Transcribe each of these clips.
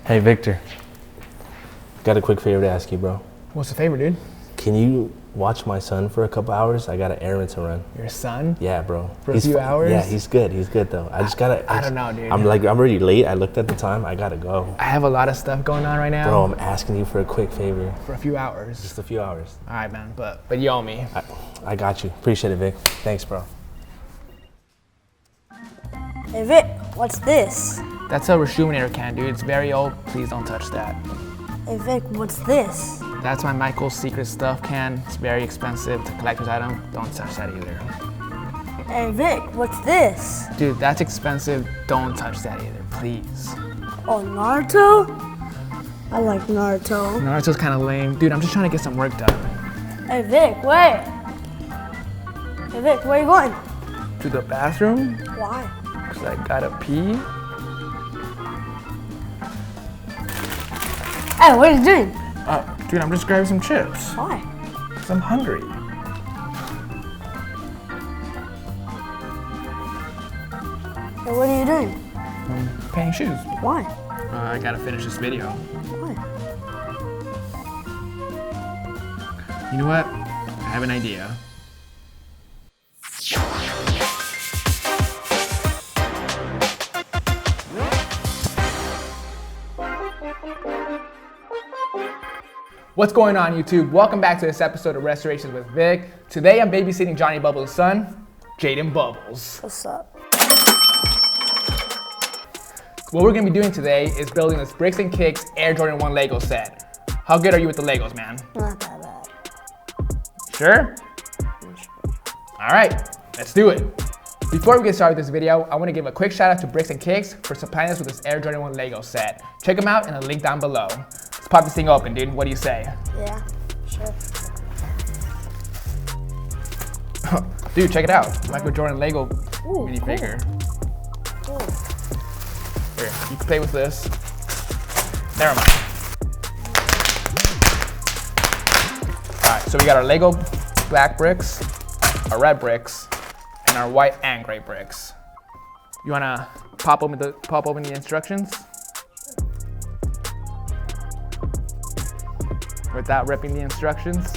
Hey, Victor. Got a quick favor to ask you, bro. What's the favor, dude? Can you watch my son for a couple hours? I got an errand to run. Your son? Yeah, bro. For a few hours? Yeah, he's good. He's good, though. I don't know, dude. I'm already late. I looked at the time. I gotta go. I have a lot of stuff going on right now. Bro, I'm asking you for a quick favor. For a few hours. Just a few hours. All right, man. But you owe me. I got you. Appreciate it, Vic. Thanks, bro. Hey Vic, what's this? That's a Reshoevn8r can, dude. It's very old. Please don't touch that. Hey Vic, what's this? That's my Michael's Secret Stuff can. It's very expensive. It's a collector's item. Don't touch that either. Hey Vic, what's this? Dude, that's expensive. Don't touch that either, please. Oh, Naruto? I like Naruto. Naruto's kind of lame. Dude, I'm just trying to get some work done. Hey Vic, wait. Hey Vic, where are you going? To the bathroom? Why? Because I gotta pee. Hey, what are you doing? Dude, I'm just grabbing some chips. Why? Because I'm hungry. Hey, what are you doing? I'm painting shoes. Why? I gotta finish this video. Why? You know what? I have an idea. What's going on, YouTube? Welcome back to this episode of Restorations with Vic. Today I'm babysitting Jonny Bubbles' son, Jayden Bubbles. What's up? What we're gonna be doing today is building this Bricks and Kicks Air Jordan 1 Lego set. How good are you with the Legos, man? Not that bad. Sure? All right, let's do it. Before we get started with this video, I want to give a quick shout out to Bricks and Kicks for supplying us with this Air Jordan 1 Lego set. Check them out in the link down below. Let's pop this thing open, dude. What do you say? Yeah, sure. Dude, check it out. Michael Jordan Lego minifigure. Cool. Here, you can play with this. Never mind. All right, so we got our Lego black bricks, our red bricks, and our white and gray bricks. You wanna pop open the instructions? Without ripping the instructions?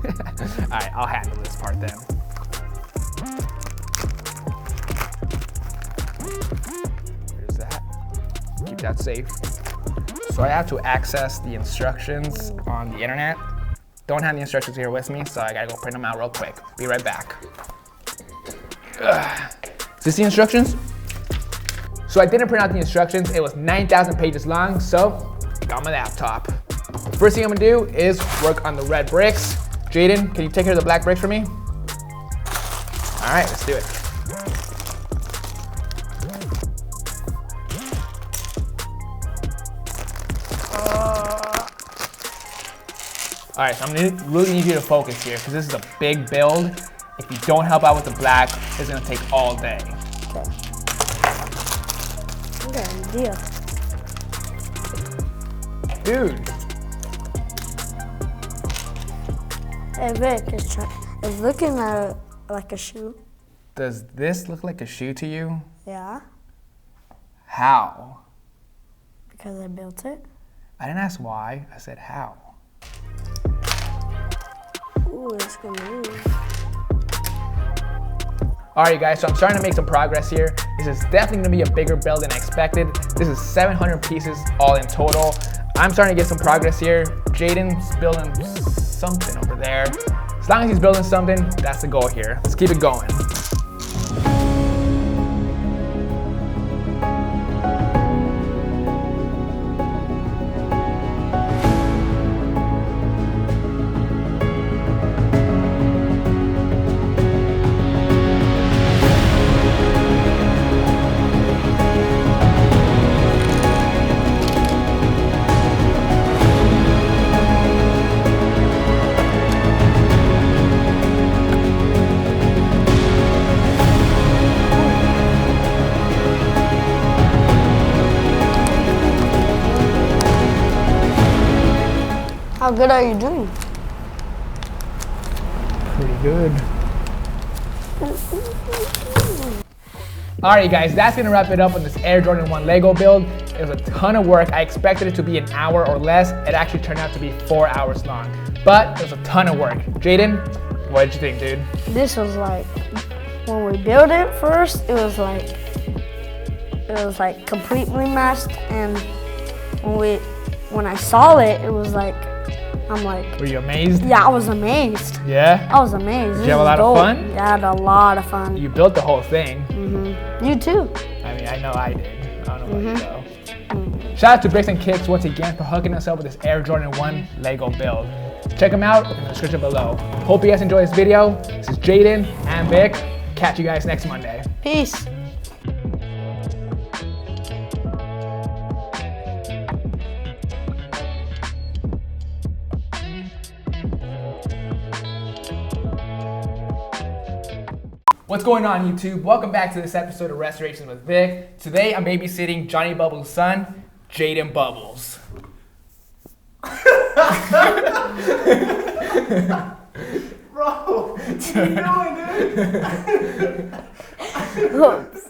All right, I'll handle this part then. Here's that. Keep that safe. So I have to access the instructions on the internet. Don't have the instructions here with me, so I gotta go print them out real quick. Be right back. Is this the instructions? So I didn't print out the instructions. It was 9,000 pages long, so got my laptop. First thing I'm gonna do is work on the red bricks. Jayden, can you take care of the black bricks for me? All right, let's do it. All right, so I'm gonna really need you to focus here because this is a big build. If you don't help out with the black, it's gonna take all day. Okay. I got an idea. Dude. Hey Vic, it's looking like a shoe. Does this look like a shoe to you? Yeah, How? because I built it. I didn't ask why, I said how. Ooh, it's gonna move. All right, guys, so I'm starting to make some progress here. This is definitely gonna be a bigger build than I expected. This is 700 pieces all in total. I'm starting to get some progress here. Jayden's building something over there. As long as he's building something, that's the goal here. Let's keep it going. How good are you doing? Pretty good. Alright guys, that's gonna wrap it up on this Air Jordan 1 Lego build. It was a ton of work. I expected it to be an hour or less. It actually turned out to be 4 hours long. But it was a ton of work. Jayden, what did you think, dude? This was like, when we built it first, it was like completely messed, and when I saw it, it was like, I'm like, were you amazed? yeah, I was amazed. Yeah? I was amazed. Did you have a lot of fun? Yeah, I had a lot of fun. You built the whole thing. You too. I mean, I know I did. I don't know about you though. Shout out to Bricks and Kicks once again for hooking us up with this Air Jordan 1 Lego build. Check them out in the description below. Hope you guys enjoyed this video. This is Jayden and Vic. Catch you guys next Monday. Peace. What's going on, YouTube? Welcome back to this episode of Restorations with Vic. Today I'm babysitting Jonny Bubbles' son, Jayden Bubbles. Bro, what are you doing, dude? Oops.